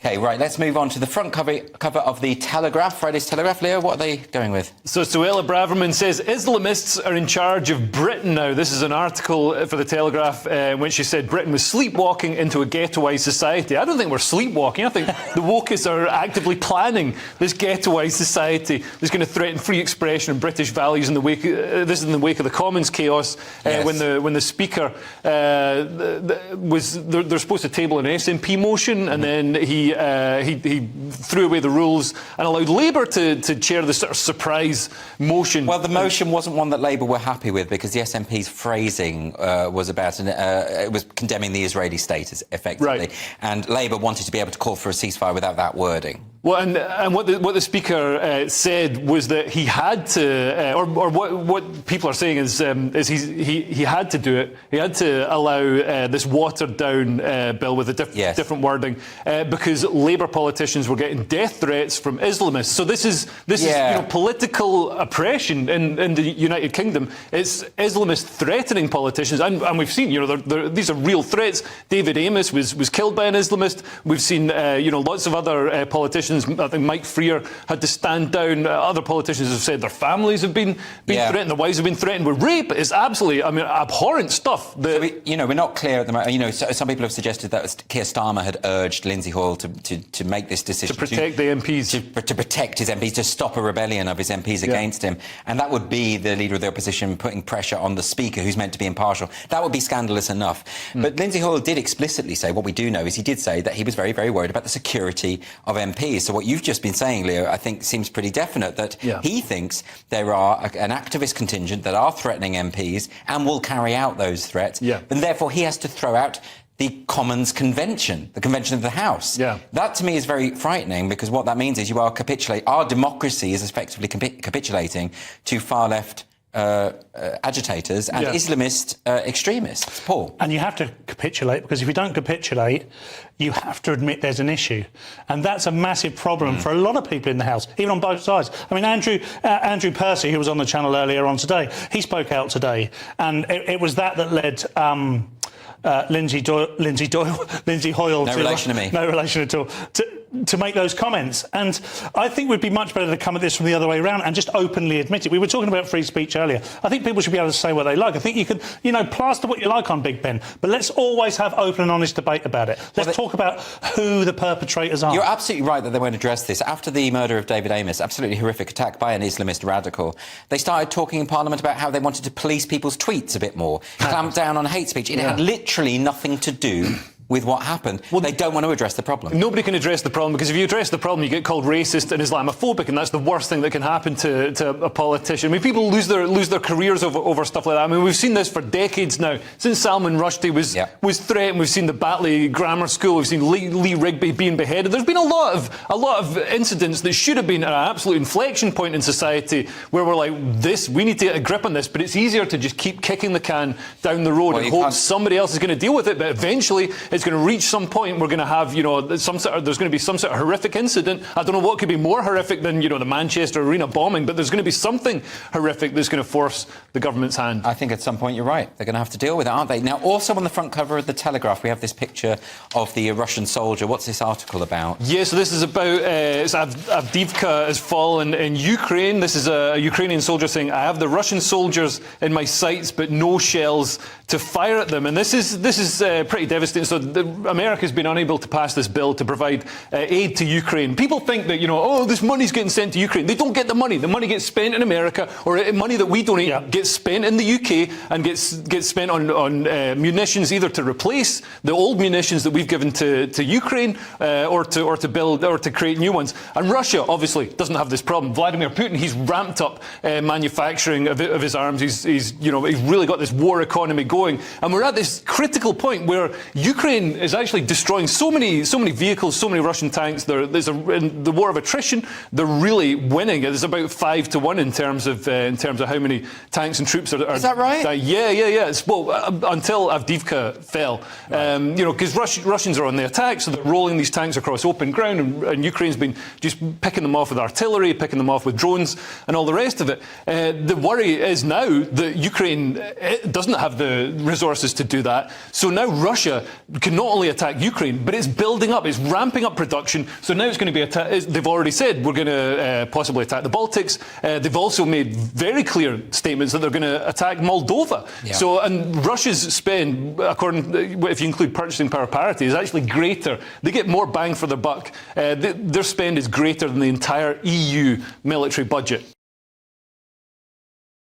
OK, right, let's move on to the front cover of the Telegraph, Friday's Telegraph. Leo, what are they going with? So Suella Braverman says Islamists are in charge of Britain now. This is an article for the Telegraph in which she said Britain was sleepwalking into a ghettoised society. I don't think we're sleepwalking. I think the wokists are actively planning this ghettoised society that's going to threaten free expression and British values in the wake. This is in the wake of the Commons chaos when the Speaker was. They're supposed to table an SNP motion, and then he threw away the rules and allowed Labour to chair the sort of surprise motion. Well, the motion wasn't one that Labour were happy with because the SNP's phrasing was about it was condemning the Israeli state effectively, right. And Labour wanted to be able to call for a ceasefire without that wording. Well, and what the Speaker said was that he had to, or what people are saying is he had to do it. He had to allow this watered down bill with a different wording because Labour politicians were getting death threats from Islamists. So this is political oppression in the United Kingdom. It's Islamists threatening politicians, and we've seen these are real threats. David Amess was killed by an Islamist. We've seen lots of other politicians. I think Mike Freer had to stand down. Other politicians have said their families have been threatened, their wives have been threatened with rape. It's absolutely, abhorrent stuff. So we're not clear at the moment. Some people have suggested that Keir Starmer had urged Lindsay Hoyle to make this decision to protect the MPs, to protect his MPs, to stop a rebellion of his MPs against him, and that would be the leader of the opposition putting pressure on the Speaker, who's meant to be impartial. That would be scandalous enough. But Lindsay Hoyle did explicitly say, what we do know is he did say that he was very, very worried about the security of MPs. So what you've just been saying, Leo, I think seems pretty definite, that he thinks there are an activist contingent that are threatening MPs and will carry out those threats, and therefore he has to throw out the Commons Convention, the Convention of the House. That to me is very frightening, because what that means is our democracy is effectively capitulating to far-left agitators and Islamist extremists. Paul? And you have to capitulate, because if you don't capitulate, you have to admit there's an issue. And that's a massive problem for a lot of people in the House, even on both sides. I mean, Andrew Percy, who was on the channel earlier on today, he spoke out today, and it was that led Lindsay Hoyle. No relation to me. No relation at all. To make those comments. And I think we'd be much better to come at this from the other way around and just openly admit it. We were talking about free speech earlier. I think people should be able to say what they like. I think you can, plaster what you like on Big Ben, but let's always have open and honest debate about it. Let's talk about who the perpetrators are. You're absolutely right that they won't address this. After the murder of David Amess, absolutely horrific attack by an Islamist radical, they started talking in Parliament about how they wanted to police people's tweets a bit more, clamp down on hate speech. It had literally nothing to do with what happened. Well, they don't want to address the problem. Nobody can address the problem, because if you address the problem, you get called racist and Islamophobic, and that's the worst thing that can happen to a politician. I mean, people lose their careers over stuff like that. I mean, we've seen this for decades now. Since Salman Rushdie was threatened, we've seen the Batley Grammar School, we've seen Lee Rigby being beheaded. There's been a lot of incidents that should have been an absolute inflection point in society, where we're like, we need to get a grip on this, but it's easier to just keep kicking the can down the road and hope somebody else is going to deal with it. But eventually it's going to reach some point. We're going to have, there's going to be some sort of horrific incident. I don't know what could be more horrific than, the Manchester Arena bombing, but there's going to be something horrific that's going to force the government's hand. I think at some point you're right. They're going to have to deal with it, aren't they? Now, also on the front cover of the Telegraph, we have this picture of the Russian soldier. What's this article about? Yeah, so this is about Avdiivka has fallen in Ukraine. This is a Ukrainian soldier saying, I have the Russian soldiers in my sights, but no shells to fire at them. And this is pretty devastating. So America's been unable to pass this bill to provide aid to Ukraine. People think that, this money's getting sent to Ukraine. They don't get the money. The money gets spent in America, or money that we donate gets spent in the UK and gets spent on munitions, either to replace the old munitions that we've given to Ukraine, or to build or to create new ones. And Russia obviously doesn't have this problem. Vladimir Putin, he's ramped up manufacturing of his arms. He's really got this war economy going, and we're at this critical point where Ukraine is actually destroying so many vehicles, so many Russian tanks. In the war of attrition, they're really winning. It's about 5-1 in terms of how many tanks and troops are. Is that right? Yeah. Until Avdiivka fell, because Russians are on the attack, so they're rolling these tanks across open ground, and Ukraine's been just picking them off with artillery, picking them off with drones, and all the rest of it. The worry is now that Ukraine doesn't have the resources to do that. So now Russia can not only attack Ukraine, but it's building up, it's ramping up production. So now it's going to be they've already said we're going to possibly attack the Baltics. They've also made very clear statements that they're going to attack Moldova. Yeah. So, and Russia's spend, if you include purchasing power parity, is actually greater. They get more bang for their buck. Their spend is greater than the entire EU military budget.